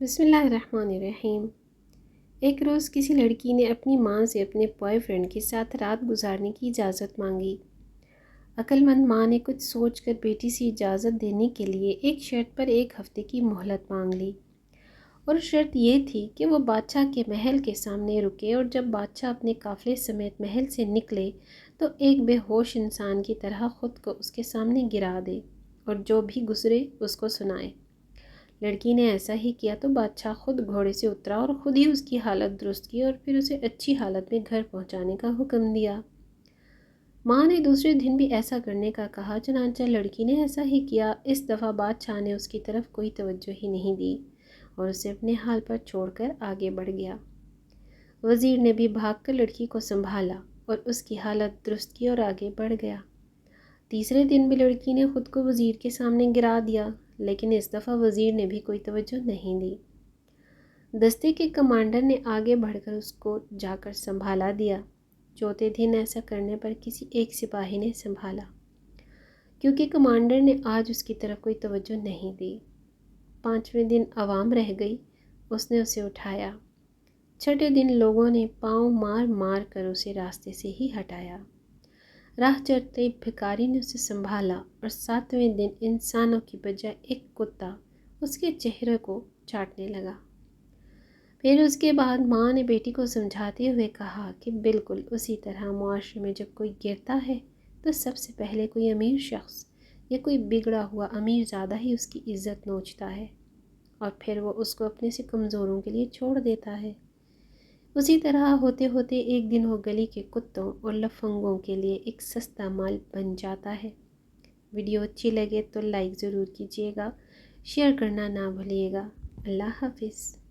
بسم اللہ الرحمن الرحیم۔ ایک روز کسی لڑکی نے اپنی ماں سے اپنے بوائے فرینڈ کے ساتھ رات گزارنے کی اجازت مانگی۔ عقل مند ماں نے کچھ سوچ کر بیٹی سے اجازت دینے کے لیے ایک شرط پر 1 ہفتے کی مہلت مانگ لی، اور شرط یہ تھی کہ وہ بادشاہ کے محل کے سامنے رکے، اور جب بادشاہ اپنے قافلے سمیت محل سے نکلے تو ایک بے ہوش انسان کی طرح خود کو اس کے سامنے گرا دے اور جو بھی گزرے اس کو سنائے۔ لڑکی نے ایسا ہی کیا تو بادشاہ خود گھوڑے سے اترا اور خود ہی اس کی حالت درست کی اور پھر اسے اچھی حالت میں گھر پہنچانے کا حکم دیا۔ ماں نے دوسرے دن بھی ایسا کرنے کا کہا، چنانچہ لڑکی نے ایسا ہی کیا۔ اس دفعہ بادشاہ نے اس کی طرف کوئی توجہ ہی نہیں دی اور اسے اپنے حال پر چھوڑ کر آگے بڑھ گیا۔ وزیر نے بھی بھاگ کر لڑکی کو سنبھالا اور اس کی حالت درست کی اور آگے بڑھ گیا۔ تیسرے دن بھی لڑکی نے خود کو وزیر کے سامنے گرا دیا، لیکن اس دفعہ وزیر نے بھی کوئی توجہ نہیں دی۔ دستے کے کمانڈر نے آگے بڑھ کر اس کو جا کر سنبھالا دیا۔ چوتھے دن ایسا کرنے پر کسی ایک سپاہی نے سنبھالا، کیونکہ کمانڈر نے آج اس کی طرف کوئی توجہ نہیں دی۔ پانچویں دن عوام رہ گئی، اس نے اسے اٹھایا۔ چھٹے دن لوگوں نے پاؤں مار مار کر اسے راستے سے ہی ہٹایا۔ راہ چلتے بھکاری نے اسے سنبھالا، اور ساتویں دن انسانوں کی بجائے ایک کتا اس کے چہرے کو چاٹنے لگا۔ پھر اس کے بعد ماں نے بیٹی کو سمجھاتے ہوئے کہا کہ بالکل اسی طرح معاشرے میں جب کوئی گرتا ہے تو سب سے پہلے کوئی امیر شخص یا کوئی بگڑا ہوا امیر زادہ ہی اس کی عزت نوچتا ہے، اور پھر وہ اس کو اپنے سے کمزوروں کے لیے چھوڑ دیتا ہے۔ اسی طرح ہوتے ہوتے ایک دن وہ گلی کے کتوں اور لفنگوں کے لیے ایک سستا مال بن جاتا ہے۔ ویڈیو اچھی لگے تو لائک ضرور کیجیے گا، شیئر کرنا نہ بھولیے گا۔ اللہ حافظ۔